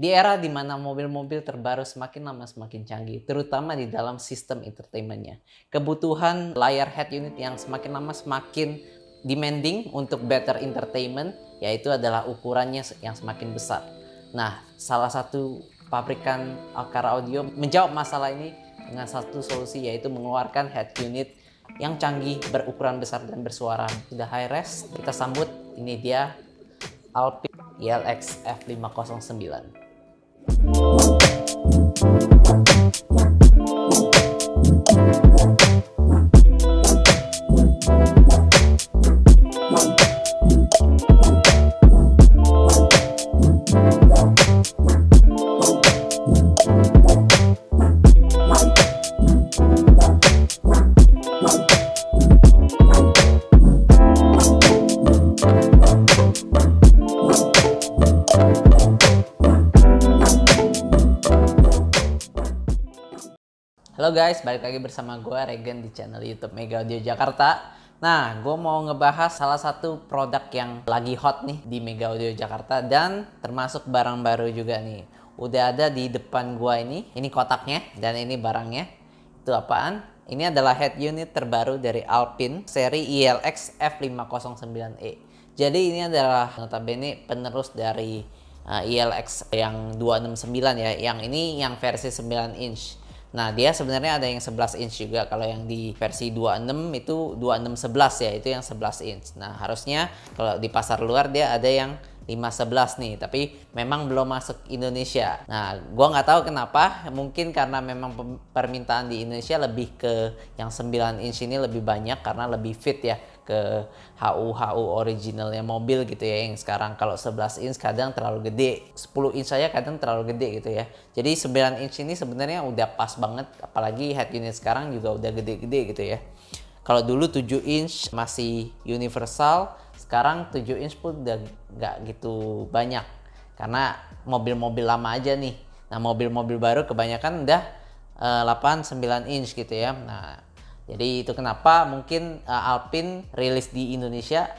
Di era di mana mobil-mobil terbaru semakin lama semakin canggih, terutama di dalam sistem entertainment-nya. Kebutuhan layar head unit yang semakin lama semakin demanding untuk better entertainment, yaitu adalah ukurannya yang semakin besar. Nah, salah satu pabrikan Alcara Audio menjawab masalah ini dengan satu solusi, yaitu mengeluarkan head unit yang canggih, berukuran besar dan bersuara sudah high res. Kita sambut, ini dia Alpine ILX F509. Halo guys, balik lagi bersama gue Regen di channel YouTube Mega Audio Jakarta. Nah, gue mau ngebahas salah satu produk yang lagi hot nih di Mega Audio Jakarta dan termasuk barang baru juga nih. Udah ada di depan gue ini kotaknya dan ini barangnya. Itu apaan? Ini adalah head unit terbaru dari Alpine seri ILX F509E. Jadi ini adalah notabene penerus dari ILX yang 269 ya. Yang ini yang versi 9 inch. Nah, dia sebenarnya ada yang 11 inch juga. Kalau yang di versi 26 itu 2611 ya, itu yang 11 inch. Nah, harusnya kalau di pasar luar dia ada yang 511 nih, tapi memang belum masuk Indonesia. Nah, gua nggak tahu kenapa, mungkin karena memang permintaan di Indonesia lebih ke yang 9 inch ini lebih banyak karena lebih fit ya ke HU originalnya mobil gitu ya, yang sekarang kalau 11 inch kadang terlalu gede, 10 inch saja kadang terlalu gede gitu ya. Jadi 9 inch ini sebenarnya udah pas banget, apalagi head unit sekarang juga udah gede-gede gitu ya. Kalau dulu 7 inch masih universal, sekarang 7 inch pun udah nggak gitu banyak karena mobil-mobil lama aja nih. Nah, mobil-mobil baru kebanyakan udah 8 9 inch gitu ya. Nah, jadi itu kenapa mungkin Alpine rilis di Indonesia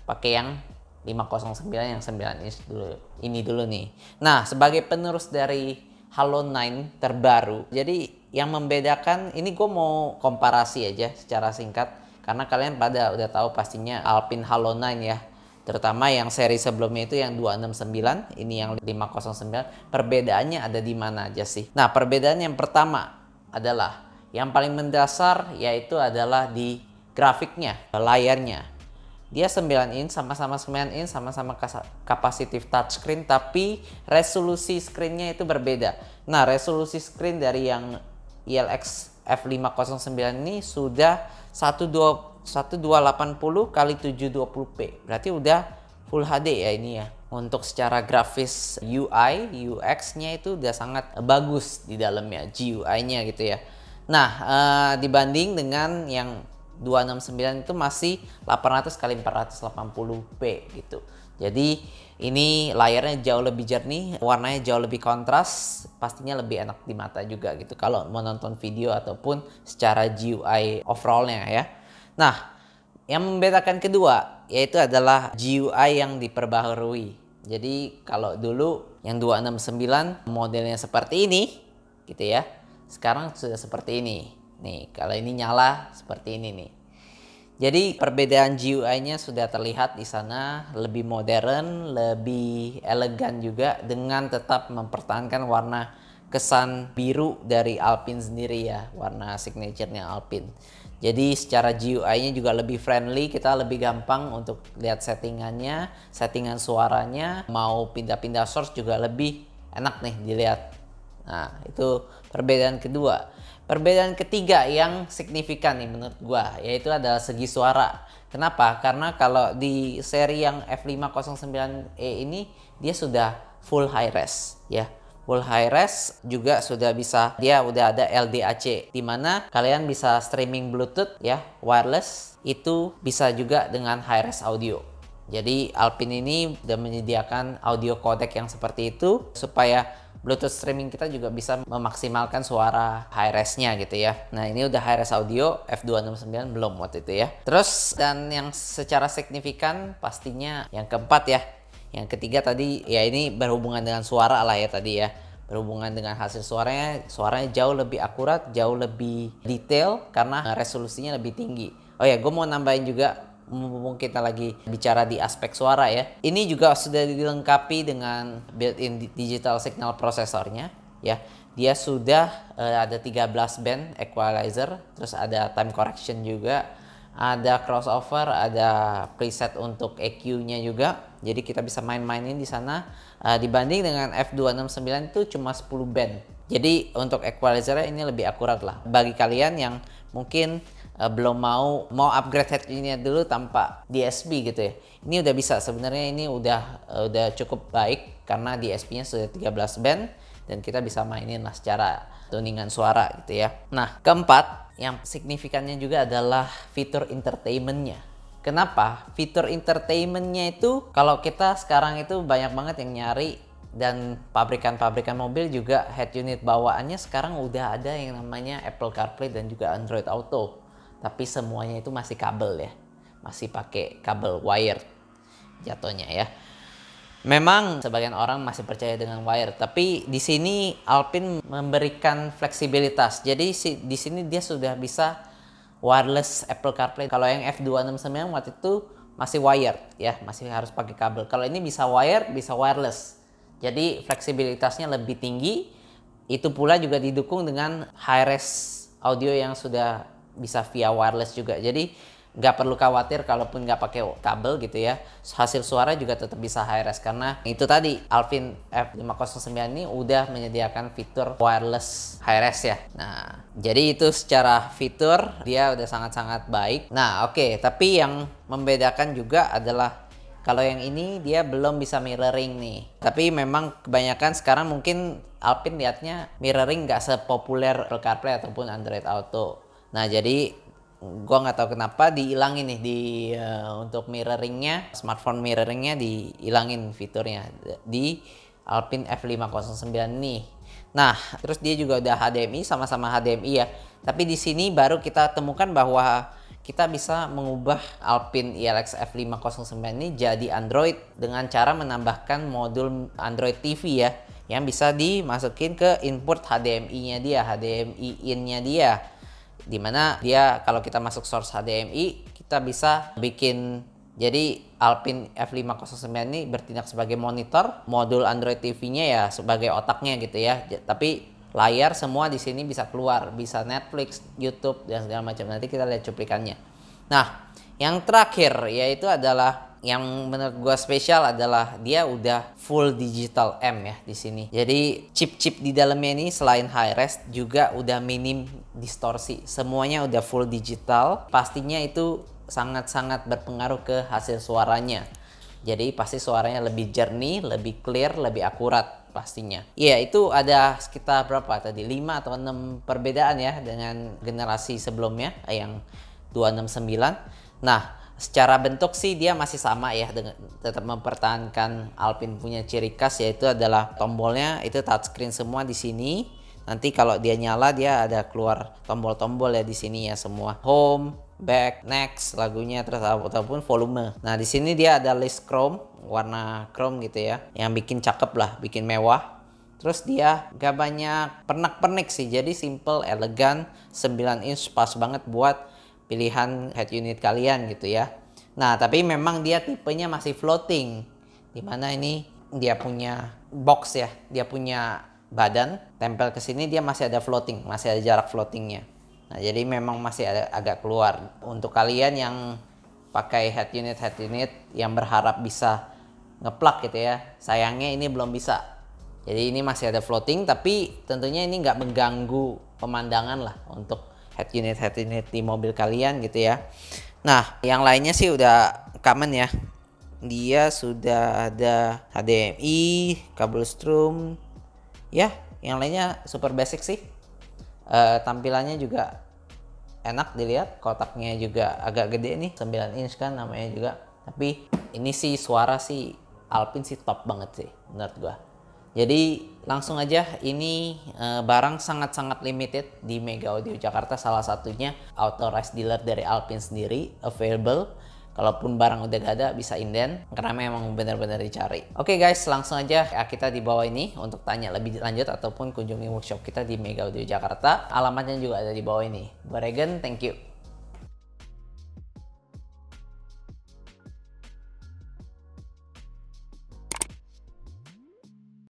pakai yang 509 yang 9 inch dulu. Ini dulu nih. Nah, sebagai penerus dari Halo 9 terbaru. Jadi yang membedakan ini gue mau komparasi aja secara singkat karena kalian pada udah tahu pastinya Alpine Halo 9 ya. Terutama yang seri sebelumnya itu yang 269, ini yang 509. Perbedaannya ada di mana aja sih? Nah, perbedaan yang pertama adalah yang paling mendasar yaitu adalah di grafiknya, layarnya. Dia 9 inch, sama-sama 9 inch, sama-sama capacitive touchscreen, tapi resolusi screen-nya itu berbeda. Nah, resolusi screen dari yang ILX F509 ini sudah 1280 x 720p. Berarti udah Full HD ya ini ya. Untuk secara grafis UI, UX-nya itu udah sangat bagus di dalamnya, GUI-nya gitu ya. Nah, dibanding dengan yang 269 itu masih 800 x 480p gitu. Jadi ini layarnya jauh lebih jernih, warnanya jauh lebih kontras, pastinya lebih enak di mata juga gitu kalau mau nonton video ataupun secara GUI overallnya ya. Nah, yang membedakan kedua yaitu adalah GUI yang diperbaharui. Jadi kalau dulu yang 269 modelnya seperti ini gitu ya. Sekarang sudah seperti ini. Nih, kalau ini nyala seperti ini nih. Jadi perbedaan GUI-nya sudah terlihat di sana, lebih modern, lebih elegan juga dengan tetap mempertahankan warna kesan biru dari Alpine sendiri ya, warna signature-nya Alpine. Jadi secara GUI-nya juga lebih friendly, kita lebih gampang untuk lihat settingannya, settingan suaranya, mau pindah-pindah source juga lebih enak nih dilihat. Nah, itu perbedaan kedua. Perbedaan ketiga yang signifikan nih menurut gua, yaitu adalah segi suara. Kenapa? Karena kalau di seri yang F509E ini dia sudah full high res ya. Full high res juga sudah bisa, dia udah ada LDAC di mana kalian bisa streaming Bluetooth ya, wireless, itu bisa juga dengan high res audio. Jadi Alpine ini udah menyediakan audio codec yang seperti itu supaya Bluetooth streaming kita juga bisa memaksimalkan suara high res-nya gitu ya. Nah, ini udah high res audio, F269 belum waktu itu ya. Terus dan yang secara signifikan pastinya yang keempat ya, Yang ketiga tadi ya ini berhubungan dengan suara lah ya tadi ya. Berhubungan dengan hasil suaranya jauh lebih akurat, jauh lebih detail karena resolusinya lebih tinggi. Oh ya, gue mau nambahin juga, mumpung kita lagi bicara di aspek suara ya. Ini juga sudah dilengkapi dengan built-in digital signal prosesornya ya. Dia sudah ada 13 band equalizer, terus ada time correction juga, ada crossover, ada preset untuk EQ-nya juga. Jadi kita bisa main-mainin di sana. Dibanding dengan F269 itu cuma 10 band. Jadi untuk equalizer ini lebih akurat lah. Bagi kalian yang mungkin belum mau upgrade head unit dulu tanpa DSP gitu ya. Ini udah bisa, sebenarnya ini udah cukup baik karena DSP-nya sudah 13 band dan kita bisa mainin lah secara tuningan suara gitu ya. Nah, keempat yang signifikannya juga adalah fitur entertainment-nya. Kenapa? Fitur entertainment-nya itu kalau kita sekarang itu banyak banget yang nyari, dan pabrikan-pabrikan mobil juga head unit bawaannya sekarang udah ada yang namanya Apple CarPlay dan juga Android Auto. Tapi semuanya itu masih kabel ya. Masih pakai kabel wired jatuhnya ya. Memang sebagian orang masih percaya dengan wire, tapi di sini Alpine memberikan fleksibilitas. Jadi di sini dia sudah bisa wireless Apple CarPlay. Kalau yang F269 waktu itu masih wired ya, masih harus pakai kabel. Kalau ini bisa wired, bisa wireless. Jadi fleksibilitasnya lebih tinggi. Itu pula juga didukung dengan high-res audio yang sudah bisa via wireless juga. Jadi nggak perlu khawatir kalaupun nggak pakai kabel gitu ya, hasil suara juga tetap bisa high-res karena itu tadi Alpine F509 ini udah menyediakan fitur wireless high-res ya. Nah, jadi itu secara fitur dia udah sangat-sangat baik. Nah, oke, tapi yang membedakan juga adalah kalau yang ini dia belum bisa mirroring nih. Tapi memang kebanyakan sekarang mungkin Alpine lihatnya mirroring nggak sepopuler Apple CarPlay ataupun Android Auto. Nah, jadi gua nggak tahu kenapa dihilangin nih untuk mirroringnya, smartphone mirroringnya dihilangin fiturnya di Alpine F509 nih. Nah, terus dia juga udah HDMI, sama-sama HDMI ya. Tapi di sini baru kita temukan bahwa kita bisa mengubah Alpine ILX F509 ini jadi Android dengan cara menambahkan modul Android TV ya, yang bisa dimasukin ke input HDMI-nya dia, HDMI in-nya dia. Dimana dia kalau kita masuk source HDMI kita bisa bikin, jadi Alpine F509 ini bertindak sebagai monitor, modul Android TV-nya ya sebagai otaknya gitu ya. Tapi layar semua di sini bisa keluar, bisa Netflix, YouTube dan segala macam. Nanti kita lihat cuplikannya. Nah, yang terakhir yaitu adalah yang menurut gua spesial adalah dia udah full digital M ya di sini. Jadi chip-chip di dalamnya ini selain high res juga udah minim distorsi. Semuanya udah full digital. Pastinya itu sangat-sangat berpengaruh ke hasil suaranya. Jadi pasti suaranya lebih jernih, lebih clear, lebih akurat pastinya. Iya, itu ada sekitar berapa tadi? 5 atau 6 perbedaan ya dengan generasi sebelumnya yang 269. Nah, secara bentuk sih dia masih sama ya, dengan tetap mempertahankan Alpine punya ciri khas, yaitu adalah tombolnya itu touchscreen semua di sini. Nanti kalau dia nyala dia ada keluar tombol-tombol ya di sini ya, semua home, back, next lagunya, terus ataupun volume. Nah, di sini dia ada list chrome, warna chrome gitu ya, yang bikin cakep lah, bikin mewah. Terus dia gak banyak pernak-pernik sih, jadi simple, elegan, 9 inch pas banget buat pilihan head unit kalian gitu ya. Nah, tapi memang dia tipenya masih floating, dimana ini dia punya box ya, dia punya badan tempel ke sini, dia masih ada floating, masih ada jarak floatingnya. Nah, jadi memang masih ada agak keluar. Untuk kalian yang pakai head unit yang berharap bisa ngeplug gitu ya, sayangnya ini belum bisa. Jadi ini masih ada floating, tapi tentunya ini nggak mengganggu pemandangan lah untuk head unit di mobil kalian gitu ya. Nah, yang lainnya sih udah common ya. Dia sudah ada HDMI, kabel strum. Ya, yang lainnya super basic sih. Tampilannya juga enak dilihat, kotaknya juga agak gede nih, 9 inch kan namanya juga. Tapi ini sih suara sih Alpine sih top banget sih menurut gua. Jadi langsung aja, ini barang sangat-sangat limited di Mega Audio Jakarta, salah satunya authorized dealer dari Alpine sendiri available. Kalaupun barang udah gak ada, bisa inden karena memang benar-benar dicari. Oke guys, langsung aja ya, kita di bawah ini untuk tanya lebih lanjut ataupun kunjungi workshop kita di Mega Audio Jakarta. Alamatnya juga ada di bawah ini. Gue Regen, thank you.